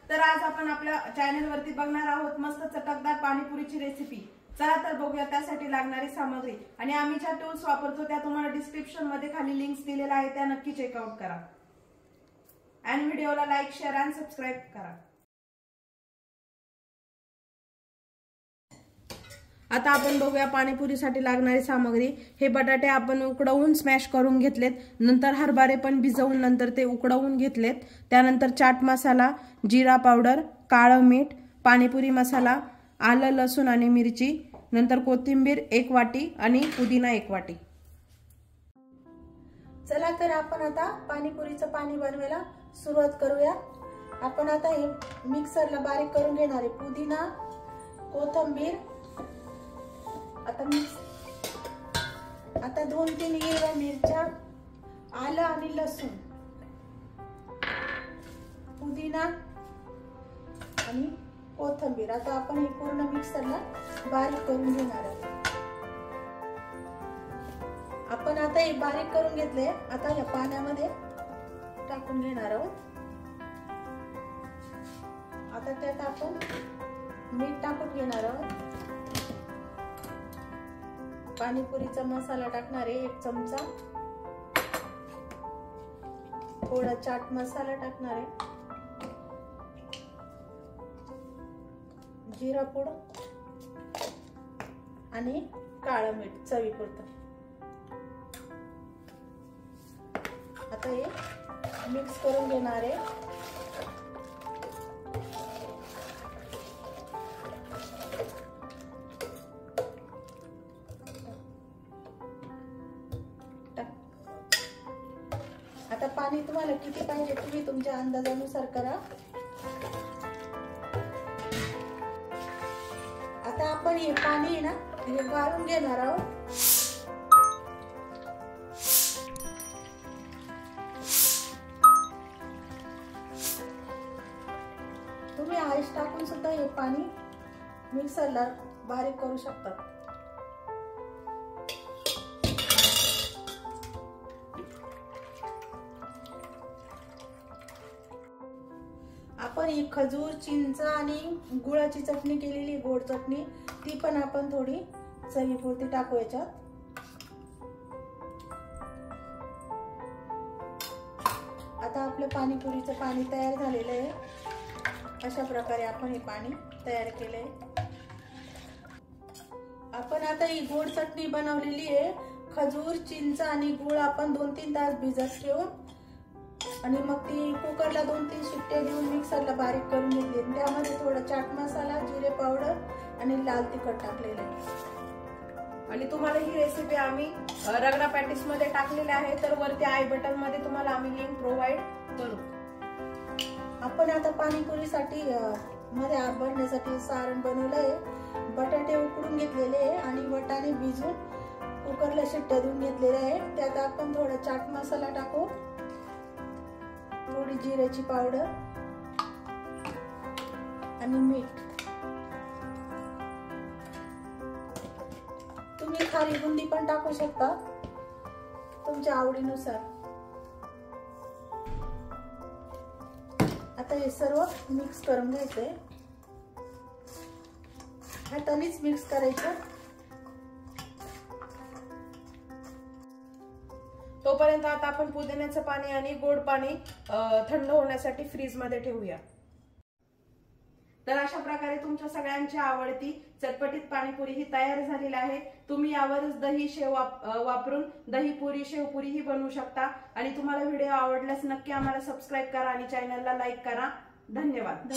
तर आज आपण आपल्या चॅनल वरती बघणार आहोत मस्त चटकदार पाणीपुरीची रेसिपी। चला तर बघूया त्यासाठी लागणारी सामग्री आणि आम्ही ज्या टूल्स वापरतो त्या तुम्हाला डिस्क्रिप्शन मध्ये खाली लिंक्स दिलेल्या आहेत, त्या नक्की चेकआउट करा आणि व्हिडिओला लाईक, शेअर आणि सबस्क्राइब करा। आता आपण बघूया पाणीपुरीसाठी लागणारी सामग्री। हे बटाटे आपण उकडवून स्मॅश करून घेतलेत, नंतर हरभरे पण भिजवून नंतर ते उकडवून घेतलेत, त्यानंतर चाट मसाला, जिरा पावडर, काळं मीठ, पाणीपुरी मसाला, आलं लसूण आणि मिरची, नंतर कोथिंबीर 1 वाटी आणि पुदिना 1 वाटी। चला तर आपण आता पाणीपुरीचं पाणी बनवायला सुरुवात करूया। आपण आता हे मिक्सरला बारीक करून घेणार आहे। पुदिना, कोथिंबीर, आता 2-3 हिरव्या मिरच्या, आलं आणि लसूण, पुदिना आणि कोथिंबीर। आता आपण हे पूर्ण मिक्सरला बारीक करून घेणार आहोत। आपण आता हे बारीक करून घेतले, आता या पाण्यामध्ये टाकून घेणार आहोत। आता त्यात आपण मीठ टाकून घेणार आहोत। पाणीपुरीचा मसाला टाकणार आहे 1 चमचा, थोडा चाट मसाला टाकणार आहे, जिरा पूड आणि काळं मीठ चवीपुरतं। आता हे मिक्स करून घेणार आहे। आता पाणी तुम्हाला किती पाहिजे तुम्ही तुमच्या अंदाजानुसार करा। आता आपण हे पाणी ना हे गाळून घेणार आहोत। तुम्ही आईस टाकून सुद्धा हे पाणी मिक्सरला बारीक करू शकता। आपण ही खजूर, चिंच आणि गुळाची चटणी केलेली, गोड चटणी, ती पण आपण थोडी चवीपुरती टाकू याच्यात। आता आपलं पाणीपुरीचं पाणी तयार झालेलं आहे। अशा प्रकारे आपण हे पाणी तयार केलंय। आपण आता ही गोड चटणी बनवलेली आहे। खजूर, चिंच आणि गुळ आपण 2-3 तास भिजत ठेवून आणि मग ती कुकरला 2-3 शिट्ट्या देऊन मिक्सरला बारीक करून घेतली। त्यामध्ये थोडा चाट मसाला, जिरे पावडर आणि लाल तिखट टाकलेलं आहे। आणि तुम्हाला ही रेसिपी आम्ही रगडा पॅटीस मध्ये टाकलेली आहे, तर वरती आय बटन मध्ये तुम्हाला आम्ही लिंक प्रोव्हाइड करू। आपण आता पाणीपुरीसाठी मध्ये बनवण्यासाठी सारण बनवलंय। बटाटे उकडून घेतलेले आहे आणि वाटाणे भिजून कुकरला शिट्ट्या देऊन घेतलेले आहे। त्यात आपण थोडा चाट मसाला टाकू, थोडी जिऱ्याची पावडर आणि मीठ। तुम्ही खारी बुंदी पण टाकू शकता तुमच्या आवडीनुसार। आता हे सर्व मिक्स करून घ्यायचंय, हातानेच मिक्स करायचं। तोपर्यंत आता आपण पुदिन्याचं पाणी आणि गोड पाणी थंड होण्यासाठी फ्रीज मध्ये ठेवूया। तर अशा प्रकारे तुमच्या सगळ्यांची आवडती चटपटीत पाणीपुरी ही तयार झालेली आहे। तुम्ही यावरच दही शेव वापरून दही पुरी, शेवपुरी ही बनवू शकता। आणि तुम्हाला व्हिडिओ आवडल्यास नक्की आम्हाला सबस्क्राइब करा आणि चॅनलला लाईक करा। धन्यवाद।